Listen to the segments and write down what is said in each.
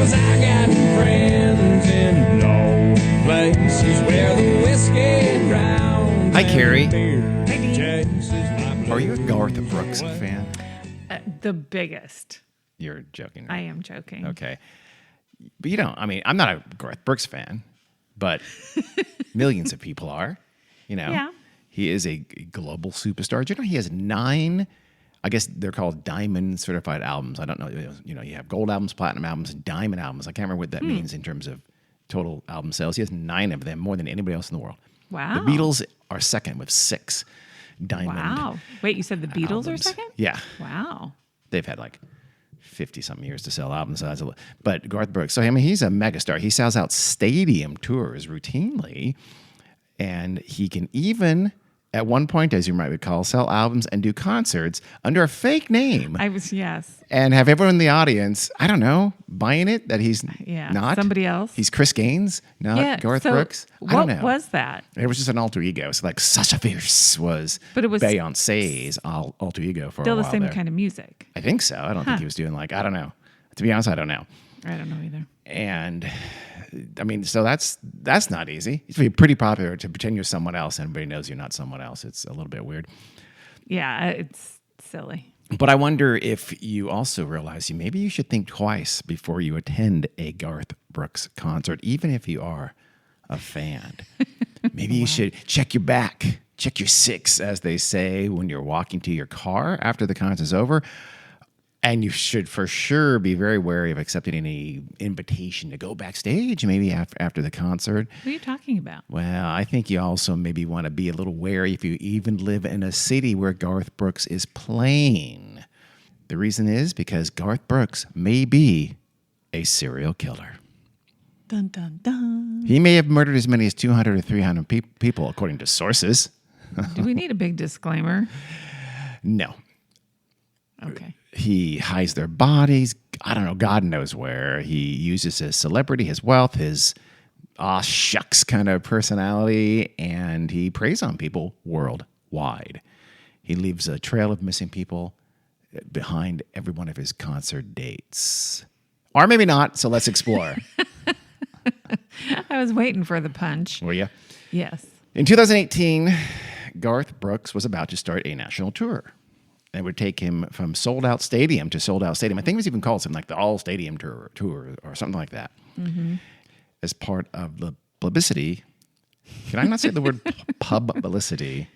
'cause I got friends in low places where the whiskey drowns. Hi, Carrie. Hi, Are you a Garth Brooks fan? The biggest. You're joking, right? I am joking. Okay. But you don't, I mean, I'm not a Garth Brooks fan, but millions of people are, you know. Yeah. He is a global superstar. Do you know he has 9, I guess they're called diamond certified albums. I don't know. You know, you have gold albums, platinum albums, and diamond albums. I can't remember what that means in terms of total album sales. He has 9 of them, more than anybody else in the world. Wow. The Beatles are second with 6 diamond. Wow. Wait, you said the Beatles are albums. second? Yeah. Wow. They've had like 50-something years to sell albums. But Garth Brooks, so I mean, he's a megastar. He sells out stadium tours routinely, and he can even, at one point, as you might recall, sell albums and do concerts under a fake name Yes. and have everyone in the audience, I don't know, buying it that he's not. Somebody else. He's Chris Gaines, not Garth so Brooks. I don't know. What was that? It was just an alter ego. So like Sasha Fierce was, But it was Beyonce's alter ego for a still while the same there. kind of music. I think so. I don't think he was doing like, I don't know. To be honest, I don't know. I don't know either. And I mean, so that's not easy. It's pretty popular to pretend you're someone else and everybody knows you're not someone else. It's a little bit weird. Yeah, it's silly. But I wonder if you also realize maybe you should think twice before you attend a Garth Brooks concert, even if you are a fan. Maybe you should check your back, check your 6, as they say, when you're walking to your car after the concert's over. And you should for sure be very wary of accepting any invitation to go backstage, maybe after the concert. What are you talking about? Well, I think you also maybe want to be a little wary if you even live in a city where Garth Brooks is playing. The reason is because Garth Brooks may be a serial killer. Dun, dun, dun. He may have murdered as many as 200 or 300 people, according to sources. Do we need a big disclaimer? No. Okay. He hides their bodies. I don't know. God knows where. He uses his celebrity, his wealth, his aw shucks kind of personality, and he preys on people worldwide. He leaves a trail of missing people behind every one of his concert dates. Or maybe not, so let's explore. I was waiting for the punch. Were you? Yes. In 2018, Garth Brooks was about to start a national tour. It would take him from sold-out stadium to sold-out stadium. I think it was even called something like the All-Stadium Tour or something like that. Mm-hmm. As part of the publicity, can I not say the word publicity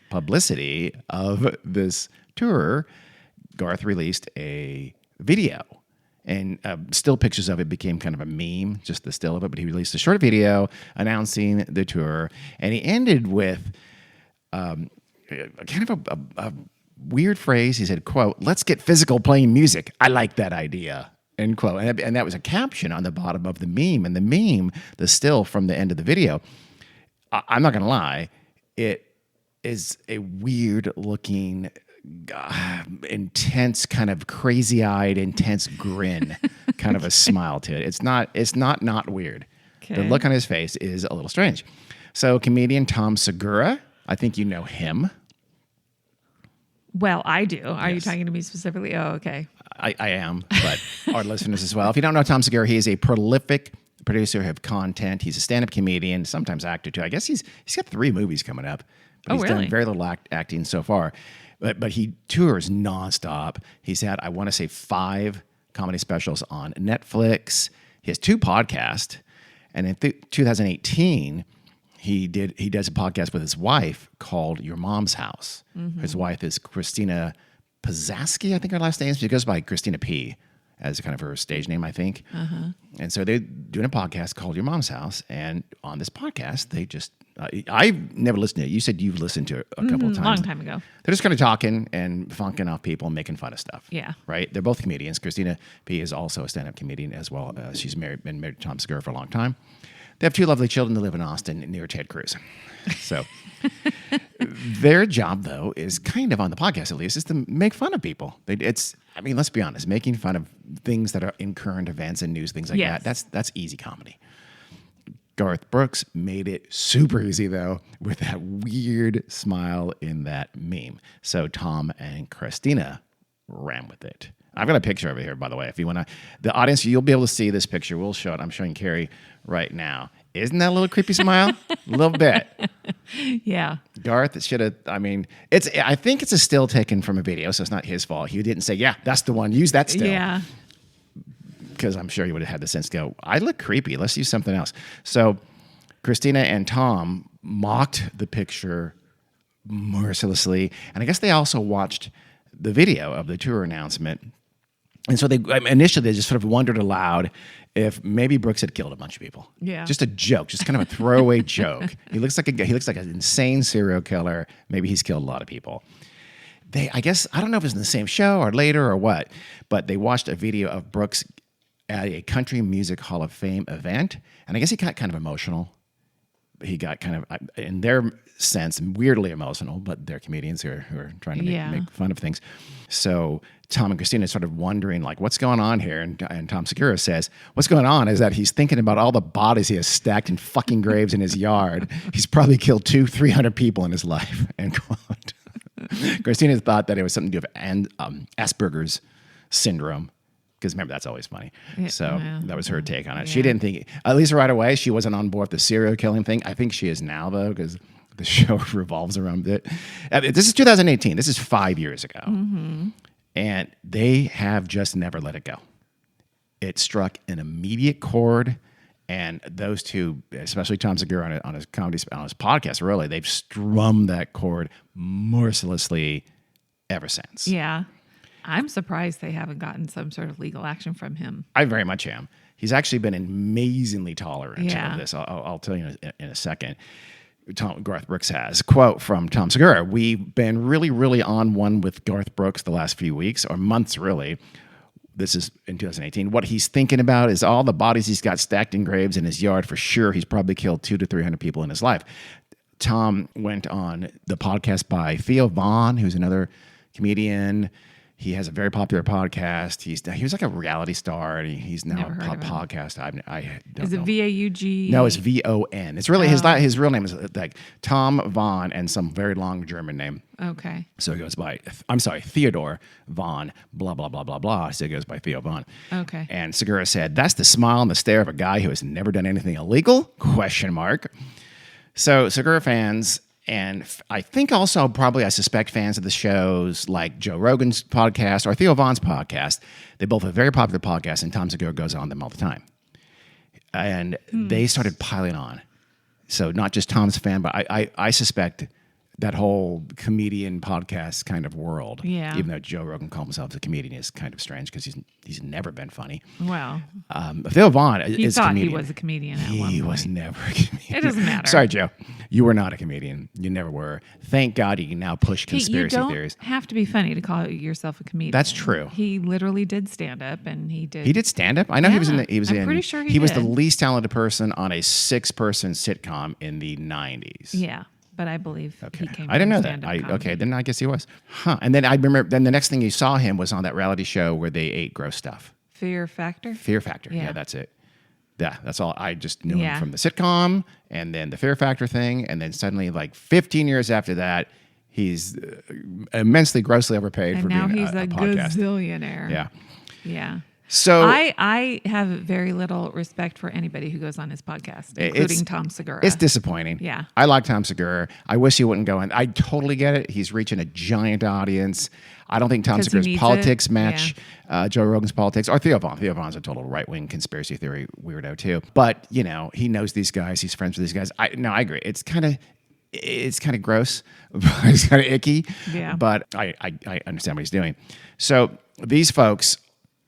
of this tour, Garth released a video. And still pictures of it became kind of a meme, just the still of it. But he released a short video announcing the tour. And he ended with kind of a weird phrase. He said, quote, "Let's get physical playing music. I like that idea," end quote. And that was a caption on the bottom of the meme. And the meme, the still from the end of the video, I'm not going to lie, it is a weird looking, intense, kind of crazy-eyed, intense grin, kind of a smile to it. It's not weird. Okay. The look on his face is a little strange. So comedian Tom Segura, I think you know him. Well, I do. Are you Yes. talking to me specifically? Oh, okay. I am, but our listeners as well. If you don't know Tom Segura, he is a prolific producer of content. He's a stand-up comedian, sometimes actor too. I guess he's got 3 movies coming up, but he's really? done very little acting so far. But he tours nonstop. He's had, I want to say, 5 comedy specials on Netflix. He has 2 podcasts, and in 2018. He does a podcast with his wife called Your Mom's House. Mm-hmm. His wife is Christina Pazasky, I think her last name is. She goes by Christina P as kind of her stage name, I think. Uh-huh. And so they're doing a podcast called Your Mom's House. And on this podcast, they just, I've never listened to it. You said you've listened to it a couple of times. Long time ago. They're just kind of talking and funking off people and making fun of stuff. Yeah. Right? They're both comedians. Christina P is also a stand-up comedian as well. She's been married to Tom Segura for a long time. They have 2 lovely children that live in Austin near Ted Cruz. So their job, though, is kind of on the podcast, at least, is to make fun of people. Let's be honest, making fun of things that are in current events and news, things like Yes. that. That's easy comedy. Garth Brooks made it super easy, though, with that weird smile in that meme. So Tom and Christina ran with it. I've got a picture over here, by the way. If you want to, the audience, you'll be able to see this picture. We'll show it. I'm showing Carrie right now. Isn't that a little creepy smile? A little bit. Yeah. Garth should have. I mean, I think it's a still taken from a video, so it's not his fault. He didn't say, "Yeah, that's the one. Use that still." Yeah. Because I'm sure he would have had the sense to go, "I look creepy. Let's use something else." So Christina and Tom mocked the picture mercilessly, and I guess they also watched the video of the tour announcement. And so initially they just sort of wondered aloud if maybe Brooks had killed a bunch of people. Yeah. Just a joke, just kind of a throwaway joke. He looks like an insane serial killer. Maybe he's killed a lot of people. I guess, I don't know if it was in the same show or later or what, but they watched a video of Brooks at a Country Music Hall of Fame event, and I guess he got kind of emotional. He got kind of, in their sense, weirdly emotional, but they're comedians who are trying to make fun of things. So Tom and Christina started wondering, like, what's going on here? And Tom Segura says, what's going on is that he's thinking about all the bodies he has stacked in fucking graves in his yard. He's probably killed 200-300 people in his life, end quote. Christina thought that it was something to do with Asperger's syndrome. Because remember, that's always funny. So that was her take on it. She didn't think, at least right away, she wasn't on board with the serial killing thing. I think she is now, though, because the show revolves around it. This is 2018. This is 5 years ago. Mm-hmm. And they have just never let it go. It struck an immediate chord. And those two, especially Tom Segura on his podcast, really, they've strummed that chord mercilessly ever since. Yeah. I'm surprised they haven't gotten some sort of legal action from him. I very much am. He's actually been amazingly tolerant Yeah. of this. I'll tell you in a second. Garth Brooks has. Quote from Tom Segura: "We've been really, really on one with Garth Brooks the last few weeks, or months really. This is in 2018. What he's thinking about is all the bodies he's got stacked in graves in his yard. For sure, he's probably killed 200 to 300 people in his life." Tom went on the podcast by Theo Vaughn, who's another comedian. He has a very popular podcast. He was like a reality star, and he's now Never a heard of him. podcast. I don't Is know. it VAUG? No, it's VON. It's really his real name is like Tom Vaughn and some very long German name. Okay. So he goes by, I'm sorry, Theodore Vaughn, blah, blah, blah, blah, blah. So he goes by Theo Vaughn. Okay. And Segura said, "That's the smile and the stare of a guy who has never done anything illegal?" Question mark. So Segura fans, and I think also probably I suspect fans of the shows like Joe Rogan's podcast or Theo Vaughn's podcast, they both have very popular podcasts, and Tom Segura goes on them all the time. And they started piling on. So not just Tom's fan, but I suspect that whole comedian podcast kind of world. Yeah. Even though Joe Rogan calls himself a comedian is kind of strange because he's never been funny. Well, Theo Vaughn he is a thought comedian. he was a comedian at one point. He was never a comedian. It doesn't matter. Sorry, Joe. You were not a comedian. You never were. Thank God you can now push conspiracy you don't theories. have to be funny to call yourself a comedian. That's true. He literally did stand up, and he did. He did stand up. I know he was in. I'm pretty sure he was the did. least talented person on a 6-person sitcom in the 90s. Yeah, but I believe Okay. he came. I didn't know from that. stand-up comedy. Okay, then I guess he was. Huh. And then I remember. Then the next thing you saw him was on that reality show where they ate gross stuff. Fear Factor. Fear Factor. Yeah, Yeah. that's it. Yeah, that's all. I just knew him Yeah. from the sitcom and then the Fear Factor thing. And then suddenly, like 15 years after that, he's immensely grossly overpaid And for now being he's a a podcast. gazillionaire. Yeah. Yeah. So I have very little respect for anybody who goes on his podcast, including Tom Segura. it's disappointing. Yeah. I like Tom Segura. I wish he wouldn't go in. I totally get it. He's reaching a giant audience. I don't think Tom 'Cause he Segura's needs politics it. match Joe Rogan's politics or Theo Vaughn. Theo Vaughn's a total right-wing conspiracy theory weirdo too. But, you know, he knows these guys. He's friends with these guys. I agree. It's kind of gross. It's kind of icky. Yeah. But I understand what he's doing. So these folks,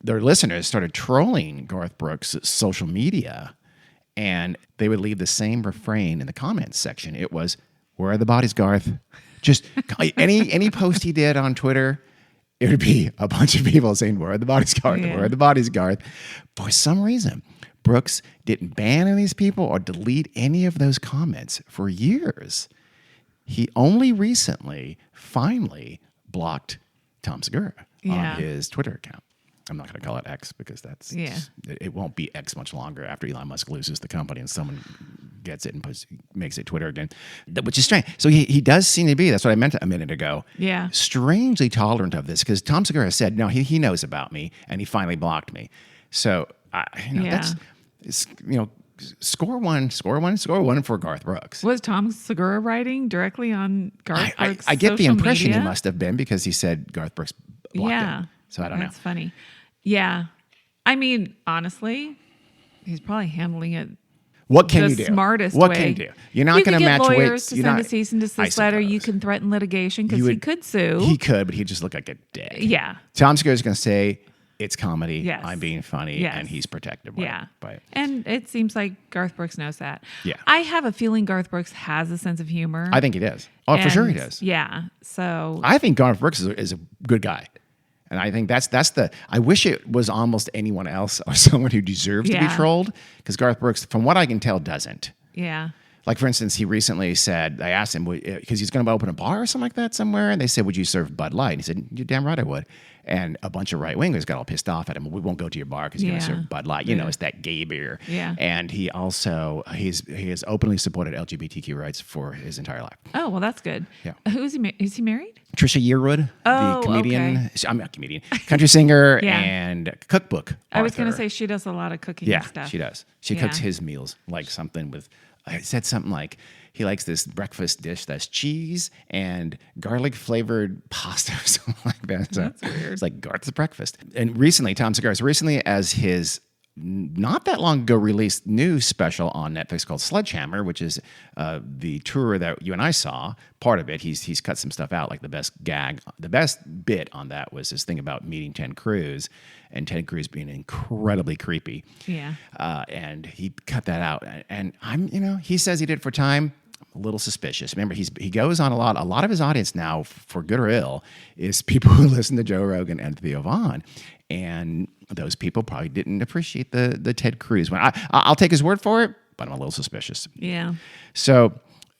their listeners, started trolling Garth Brooks' social media, and they would leave the same refrain in the comments section. It was, "Where are the bodies, Garth?" Just any post he did on Twitter, it would be a bunch of people saying, "Where are the bodies, Garth? Yeah. Where are the bodies, Garth?" For some reason, Brooks didn't ban any of these people or delete any of those comments for years. He only recently, finally, blocked Tom Segura Yeah. on his Twitter account. I'm not going to call it X because Yeah. it won't be X much longer after Elon Musk loses the company and someone gets it and makes it Twitter again, which is strange. So he does seem to be, that's what I meant a minute ago. Yeah. Strangely tolerant of this, because Tom Segura said, no, he knows about me, and he finally blocked me. So, score one for Garth Brooks. Was Tom Segura writing directly on Garth Brooks' I get the social impression media? he must have been, because he said Garth Brooks blocked him. So I don't know. That's funny. Yeah. I mean, honestly, he's probably handling it What can the you do? smartest What way. can you do? You're not going to match lawyers weights. to You're send not, a cease and I desist letter. You suppose. can threaten litigation because You he would- could sue. He could, but he'd just look like a dick. Yeah. Tom Segura's going to say, it's comedy. Yes. I'm being funny. Yes. And he's protected. Yeah. By And it seems like Garth Brooks knows that. Yeah. I have a feeling Garth Brooks has a sense of humor. I think he does. Oh, for sure he And, does. Yeah. So I think Garth Brooks is a good guy. And I think that's I wish it was almost anyone else or someone who deserves to be Yeah. trolled, because Garth Brooks, from what I can tell, doesn't. yeah. Like, for instance, he recently said, I asked him, because he's going to open a bar or something like that somewhere, and they said, would you serve Bud Light? And he said, you're damn right I would. And a bunch of right-wingers got all pissed off at him. We won't go to your bar because you're going to Yeah. serve Bud Light. You know, it's that gay beer. Yeah. And he also, he has openly supported LGBTQ rights for his entire life. Oh, well, that's good. Yeah. Who is he? Is he married? Trisha Yearwood, Oh, the comedian, okay. I'm not a comedian, country singer Yeah. and cookbook I was going to author. say she does a lot of cooking Yeah, stuff. she does. She Yeah. cooks his meals, like something with, I said something like, he likes this breakfast dish that's cheese and garlic flavored pasta or something like that. So That's weird. It's like Garth's breakfast. And recently, Tom Segura, as recently as his not that long ago released new special on Netflix called Sledgehammer, which is the tour that you and I saw. Part of it, he's cut some stuff out, like the best bit on that was this thing about meeting Ted Cruz, and Ted Cruz being incredibly creepy. Yeah. And he cut that out. And he says he did it for time. I'm a little suspicious. Remember, he goes on a lot. A lot of his audience now, for good or ill, is people who listen to Joe Rogan and Theo Vaughn. And those people probably didn't appreciate the Ted Cruz one. I'll take his word for it, but I'm a little suspicious. Yeah. So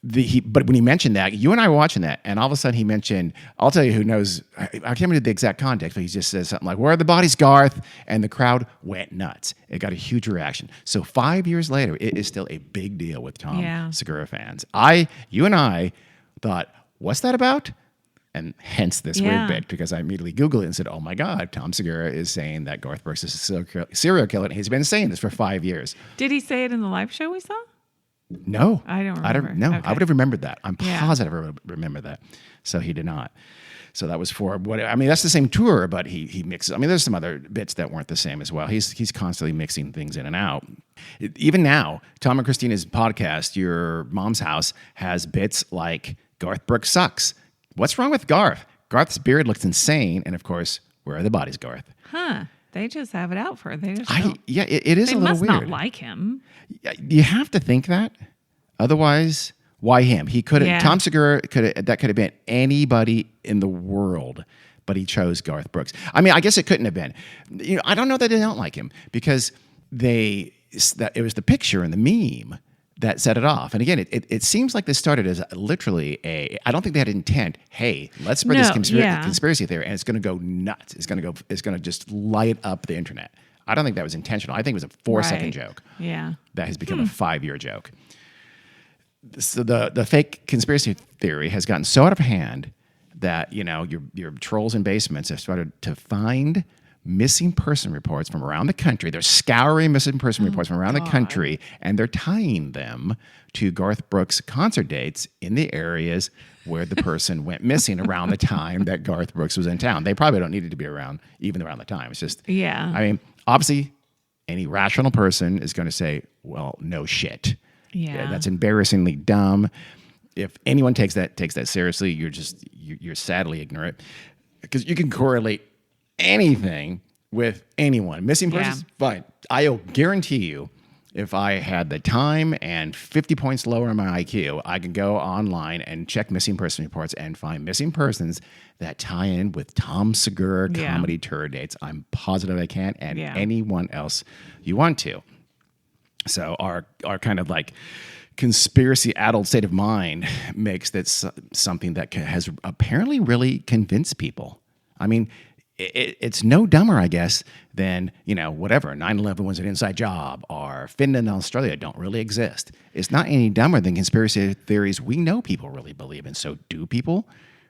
but when he mentioned that, you and I were watching that, and all of a sudden he mentioned, I'll tell you who knows, I can't remember the exact context, but he just says something like, where are the bodies, Garth? And the crowd went nuts. It got a huge reaction. So 5 years later, it is still a big deal with Tom Segura fans. You and I thought, what's that about? And hence this weird bit, because I immediately Googled it and said, oh my God, Tom Segura is saying that Garth Brooks is a serial killer. And he's been saying this for 5 years. Did he say it in the live show we saw? No. I don't remember. No, Okay. I would have remembered that. I'm Yeah. positive I would remember that. So he did not. So that was for what, I mean, that's the same tour, but he mixes. I mean, there's some other bits that weren't the same as well. He's constantly mixing things in and out. Even now, Tom and Christina's podcast, Your Mom's House, has bits like Garth Brooks sucks. What's wrong with Garth? Garth's beard looks insane. And of course, where are the bodies, Garth? Huh. They just have it out for it. They just don't. It is They a little must weird. not like him. You have to think that. Otherwise, why him? He could have. Yeah. Tom Segura could have been anybody in the world, but he chose Garth Brooks. I mean, I guess it couldn't have been. I don't know that they don't like him, because it was the picture and the meme that set it off. And again, it seems like this started as literally I don't think they had intent. Hey, let's spread this conspiracy theory, and it's going to go nuts. It's going to just light up the internet. I don't think that was intentional. I think it was a 4-second joke. Yeah. That has become a 5-year joke. So the fake conspiracy theory has gotten so out of hand that your trolls in basements have started to find missing person reports from around the country. They're scouring missing person reports from around the country, and they're tying them to Garth Brooks concert dates in the areas where the person went missing around the time that Garth Brooks was in town. They probably don't need it to be around the time. It's just, Yeah. I mean, obviously, any rational person is going to say, well, no shit. Yeah. That's embarrassingly dumb. If anyone takes that seriously, you're sadly ignorant, because you can correlate anything with anyone. Missing persons, fine. I'll guarantee you, if I had the time and 50 points lower on my IQ, I can go online and check missing person reports and find missing persons that tie in with Tom Segura comedy tour dates. I'm positive I can, and anyone else you want to. So our kind of like conspiracy addled state of mind makes that something that has apparently really convinced people. I mean, it's no dumber, I guess, than, whatever, 9/11 was an inside job, or Finland and Australia don't really exist. It's not any dumber than conspiracy theories we know people really believe in. So do people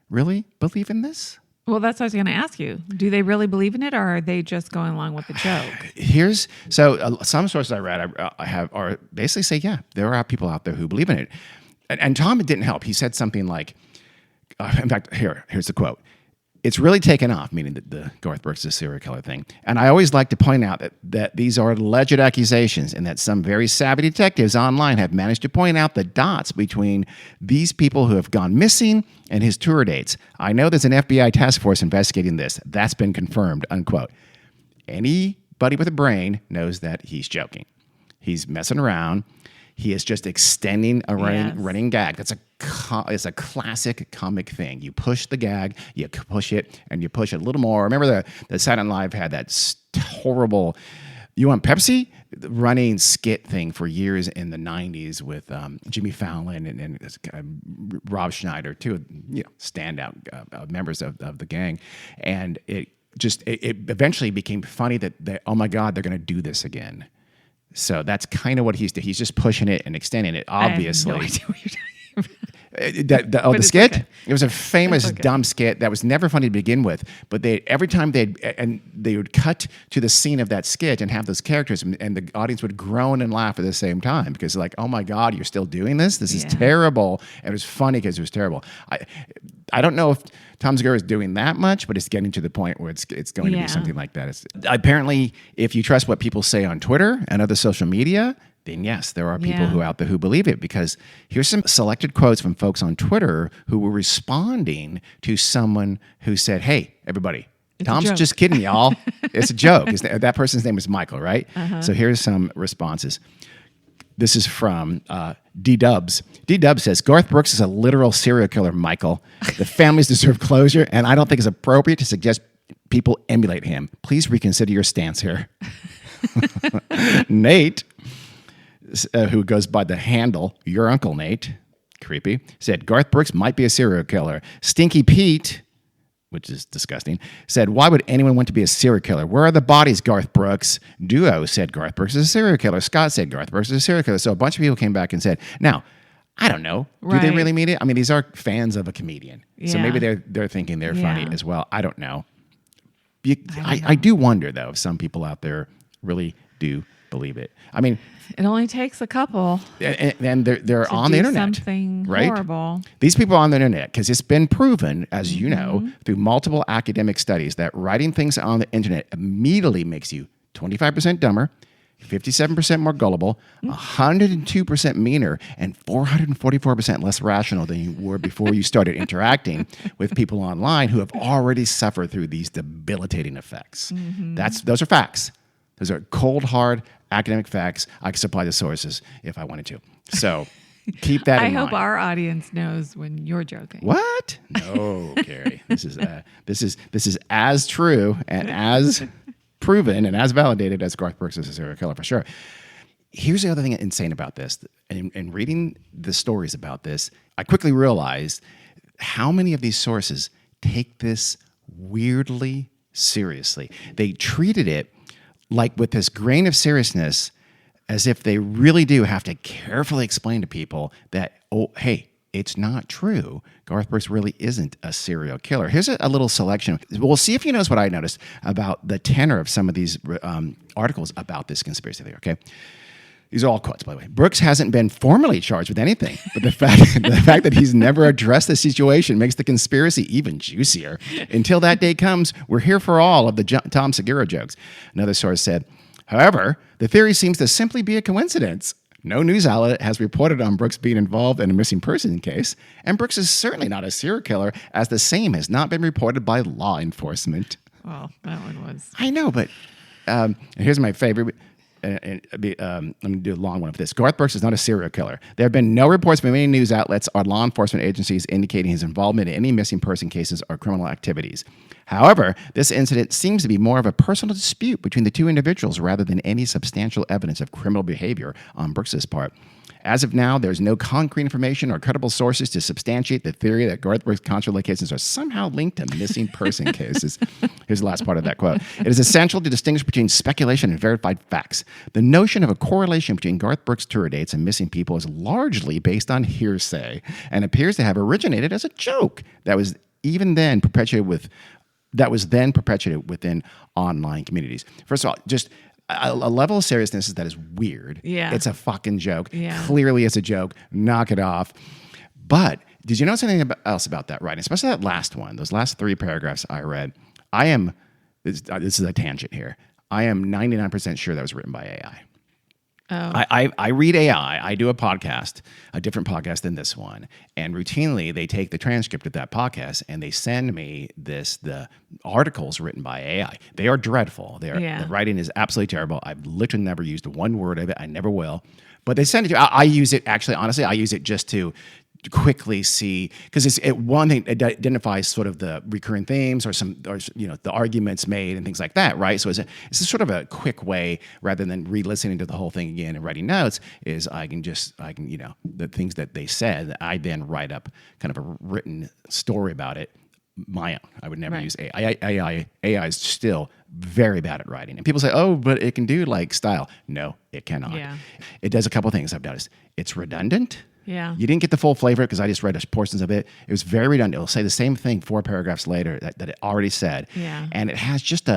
really believe in this? Well, that's what I was going to ask you. Do they really believe in it, or are they just going along with the joke? Some sources I read are basically say, yeah, there are people out there who believe in it. And Tom, it didn't help. He said something like, in fact, here's the quote. It's really taken off, meaning the Garth Brooks' serial killer thing. And I always like to point out that these are alleged accusations, and that some very savvy detectives online have managed to point out the dots between these people who have gone missing and his tour dates. I know there's an FBI task force investigating this. That's been confirmed, unquote. Anybody with a brain knows that he's joking. He's messing around. He is just extending a running gag. It's a classic comic thing. You push the gag, you push it, and you push it a little more. Remember the Saturday Night Live had that horrible, you want Pepsi? Running skit thing for years in the 90s with Jimmy Fallon and Rob Schneider, two standout members of the gang. And it eventually became funny that oh my God, they're going to do this again. So that's kind of what he's doing. He's just pushing it and extending it, obviously. I have no idea what you're talking about. The skit? Okay. It was a famous dumb skit that was never funny to begin with. But every time they would cut to the scene of that skit and have those characters, and the audience would groan and laugh at the same time because, like, oh my God, you're still doing this? This is terrible. And it was funny because it was terrible. I don't know if Tom Segura is doing that much, but it's getting to the point where it's going to be something like that. Apparently, if you trust what people say on Twitter and other social media, then yes, there are people who out there who believe it, because here's some selected quotes from folks on Twitter who were responding to someone who said, hey, everybody, Tom's just kidding, y'all. It's a joke. That person's name is Michael, right? Uh-huh. So here's some responses. This is from D-Dubs. D-Dubs says, Garth Brooks is a literal serial killer, Michael. The families deserve closure, and I don't think it's appropriate to suggest people emulate him. Please reconsider your stance here. Nate, who goes by the handle, your Uncle Nate, creepy, said, Garth Brooks might be a serial killer. Stinky Pete, which is disgusting, said, why would anyone want to be a serial killer? Where are the bodies, Garth Brooks? Duo said Garth Brooks is a serial killer. Scott said Garth Brooks is a serial killer. So a bunch of people came back and said, now, I don't know. Do they really mean it? I mean, these are fans of a comedian. Yeah. So maybe they're thinking they're funny as well. I don't know. I do wonder, though, if some people out there really do believe it. I mean, it only takes a couple. And they're on the internet. Something right? horrible. These people are on the internet because it's been proven, as you know, through multiple academic studies, that writing things on the internet immediately makes you 25% dumber, 57% more gullible, 102% meaner, and 444% less rational than you were before you started interacting with people online who have already suffered through these debilitating effects. Those are facts. Those are cold, hard academic facts. I can supply the sources if I wanted to. So keep that in mind. I hope our audience knows when you're joking. What? No, Carrie. This is as true and as proven and as validated as Garth Brooks is a serial killer for sure. Here's the other thing insane about this. In reading the stories about this, I quickly realized how many of these sources take this weirdly seriously. They treated it like with this grain of seriousness, as if they really do have to carefully explain to people that, oh, hey, it's not true. Garth Brooks really isn't a serial killer. Here's a little selection. We'll see if you notice what I noticed about the tenor of some of these articles about this conspiracy theory, okay? These are all quotes, by the way. Brooks hasn't been formally charged with anything, but the fact that he's never addressed the situation makes the conspiracy even juicier. Until that day comes, we're here for all of the Tom Segura jokes. Another source said, however, the theory seems to simply be a coincidence. No news outlet has reported on Brooks being involved in a missing person case, and Brooks is certainly not a serial killer, as the same has not been reported by law enforcement. Well, that one was. I know, but here's my favorite. let me do a long one of this. Garth Brooks is not a serial killer. There have been no reports from any news outlets or law enforcement agencies indicating his involvement in any missing person cases or criminal activities. However, this incident seems to be more of a personal dispute between the two individuals rather than any substantial evidence of criminal behavior on Brooks's part. As of now, there's no concrete information or credible sources to substantiate the theory that Garth Brooks' concert locations are somehow linked to missing person cases. Here's the last part of that quote. It is essential to distinguish between speculation and verified facts. The notion of a correlation between Garth Brooks' tour dates and missing people is largely based on hearsay and appears to have originated as a joke that was then perpetuated within online communities. First of all, just a level of seriousness that is weird. Yeah. It's a fucking joke. Yeah. Clearly it's a joke. Knock it off. But did you notice anything else about that writing? Especially that last one, those last 3 paragraphs I read. This is a tangent here. I am 99% sure that was written by AI. Oh. I read AI. I do a podcast, a different podcast than this one, and routinely they take the transcript of that podcast and they send me the articles written by AI. They are dreadful. The writing is absolutely terrible. I've literally never used one word of it. I never will. But they send it to. I use it actually. Honestly, I use it just to quickly see, because one thing, it identifies sort of the recurring themes or the arguments made and things like that, right? So it's a sort of a quick way, rather than re-listening to the whole thing again and writing notes, is I can the things that they said, I then write up kind of a written story about it, my own. I would never use AI. AI is still very bad at writing. And people say, oh, but it can do like style. No, it cannot. Yeah. It does a couple things I've noticed. It's redundant. Yeah. You didn't get the full flavor because I just read portions of it. It was very redundant. It'll say the same thing 4 paragraphs later that it already said. Yeah. And it has just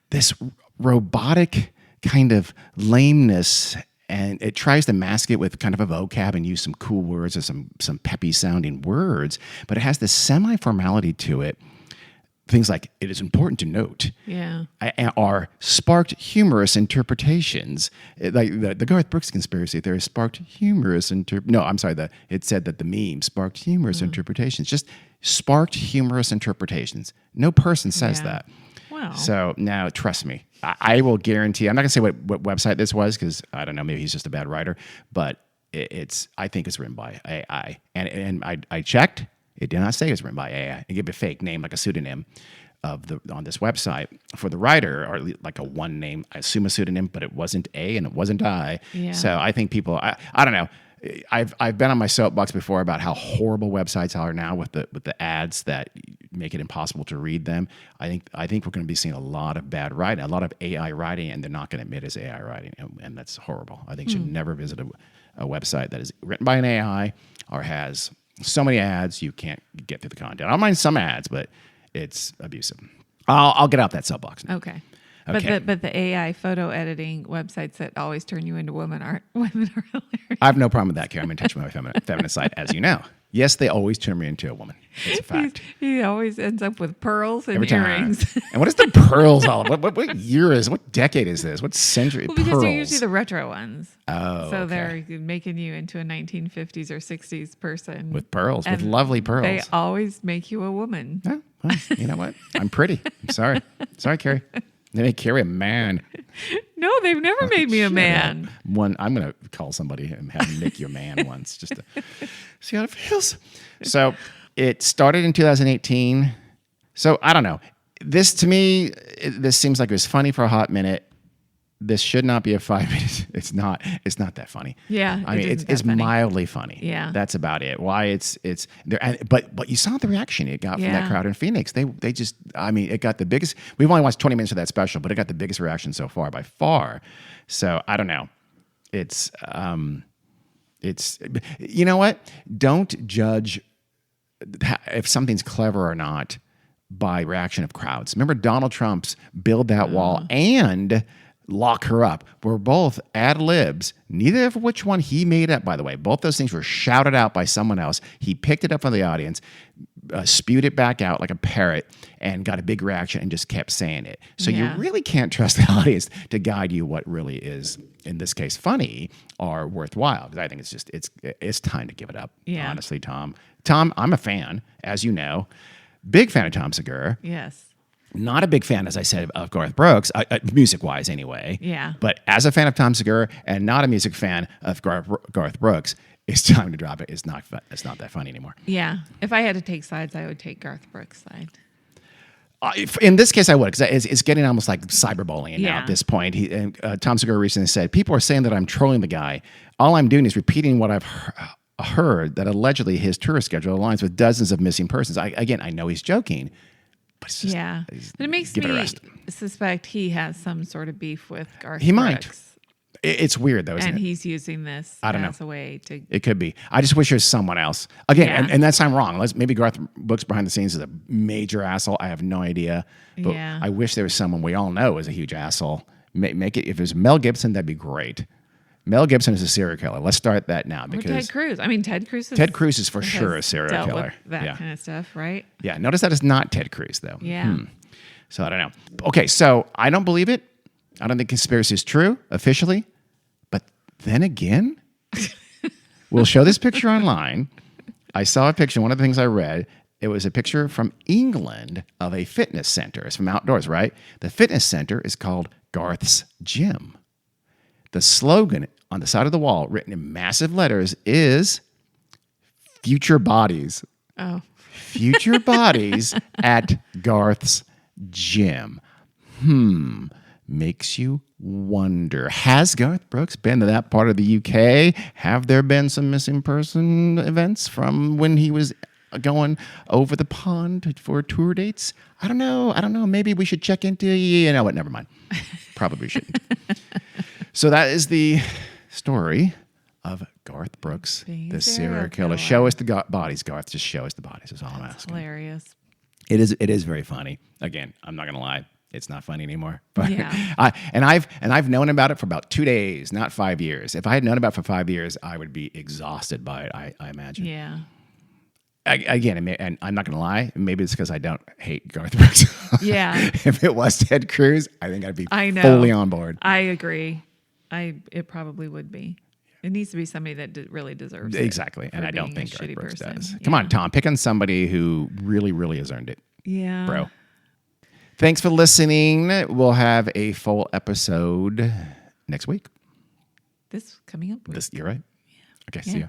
this robotic kind of lameness, and it tries to mask it with kind of a vocab and use some cool words or some peppy sounding words, but it has this semi-formality to it. Things like, it is important to note, are sparked humorous interpretations. Like the Garth Brooks conspiracy theory sparked humorous it said that the meme sparked humorous interpretations. Just sparked humorous interpretations. No person says that. Wow. So now, trust me, I will guarantee, I'm not going to say what website this was, because I don't know, maybe he's just a bad writer, but I think it's written by AI. And I checked. It did not say it was written by AI. It gave a fake name, like a pseudonym on this website for the writer, or like a one name, I assume a pseudonym, but it wasn't A and it wasn't I. Yeah. So I think people, I don't know. I've been on my soapbox before about how horrible websites are now with the ads that make it impossible to read them. I think we're going to be seeing a lot of bad writing, a lot of AI writing, and they're not going to admit it's AI writing, and that's horrible. I think you should never visit a website that is written by an AI or has so many ads you can't get through the content. I don't mind some ads, but it's abusive. I'll get off that soapbox now. Okay. But the AI photo editing websites that always turn you into women are hilarious. I have no problem with that, Karen. I'm in touch with my feminine side, as you know. Yes, they always turn me into a woman. It's a fact. He always ends up with pearls and earrings. And what is the pearls all about? What year is? What decade is this? What century? Well, because pearls. they're usually the retro ones. Oh, so okay. They're making you into a 1950s or 60s person with pearls, with and lovely pearls. They always make you a woman. Oh, well, you know what? I'm pretty. I'm sorry, Carrie. They make Carrie a man. No, they've never made me a man. I'm going to call somebody and have them make you a man once, just to see how it feels. So it started in 2018. So I don't know. This, to me, this seems like it was funny for a hot minute. This should not be a 5 minutes. It's not that funny. Yeah. I mean, it's funny. mildly funny. Yeah. That's about it. Why it's there, but you saw the reaction it got from that crowd in Phoenix. They just, I mean, it got the biggest. We've only watched 20 minutes of that special, but it got the biggest reaction so far by far. So I don't know. It's you know what? Don't judge if something's clever or not by reaction of crowds. Remember Donald Trump's build that wall and lock her up were both ad libs, neither of which one he made up, by the way. Both those things were shouted out by someone else. He picked it up from the audience, spewed it back out like a parrot, and got a big reaction and just kept saying it. So you really can't trust the audience to guide you what really is, in this case, funny or worthwhile. Because I think it's time to give it up, honestly, Tom. Tom, I'm a fan, as you know. Big fan of Tom Segura. Yes. Not a big fan, as I said, of Garth Brooks, music-wise anyway. Yeah. But as a fan of Tom Segura and not a music fan of Garth Brooks, it's time to drop it. It's not that funny anymore. Yeah. If I had to take sides, I would take Garth Brooks' side. In this case, I would, because it's getting almost like cyberbullying now Yeah. at this point. Tom Segura recently said, people are saying that I'm trolling the guy. All I'm doing is repeating what I've heard, that allegedly his tour schedule aligns with dozens of missing persons. I know he's joking, but it's just, But it makes give it a me rest. suspect he has some sort of beef with Garth He might. Brooks. It's weird, though, isn't And it? he's using this I don't as know. a way to... It could be. I just wish there's someone else. Again, Yeah. and that's I'm wrong. Maybe Garth Brooks behind the scenes is a major asshole. I have no idea. But Yeah. I wish there was someone we all know is a huge asshole. Make it, if it was Mel Gibson, that'd be great. Mel Gibson is a serial killer. Let's start that now Or because Ted Cruz. I mean, Ted Cruz is for has sure a serial dealt killer. with that kind of stuff, right? Yeah. Notice that is not Ted Cruz, though. Yeah. So I don't know. Okay, so I don't believe it. I don't think conspiracy is true officially. But then again, we'll show this picture online. I saw a picture. One of the things I read, it was a picture from England of a fitness center. It's from outdoors, right? The fitness center is called Garth's Gym. The slogan on the side of the wall, written in massive letters, is "Future Bodies." Oh, Future bodies at Garth's Gym. Makes you wonder. Has Garth Brooks been to that part of the UK? Have there been some missing person events from when he was going over the pond for tour dates? I don't know. Maybe we should check into, you know what? Never mind. Probably shouldn't. So that is the story of Garth Brooks, Being the a serial serial killer. killer. Show us the bodies, Garth. Just show us the bodies. Is all I'm asking. hilarious. It is very funny. Again, I'm not gonna lie, it's not funny anymore. But Yeah. I've known about it for about 2 days, not 5 years. If I had known about it for 5 years, I would be exhausted by it. I imagine. Yeah. Again, and I'm not gonna lie, maybe it's because I don't hate Garth Brooks. Yeah. If it was Ted Cruz, I think I'd be I know. fully on board. I agree. It probably would be. It needs to be somebody that really deserves it. Exactly, and for I don't being a think Garth shitty Brooks person. does. Yeah. Come on, Tom, pick on somebody who really, really has earned it, Yeah. bro. Thanks for listening. We'll have a full episode next week. This coming up. You're right. Okay, see ya.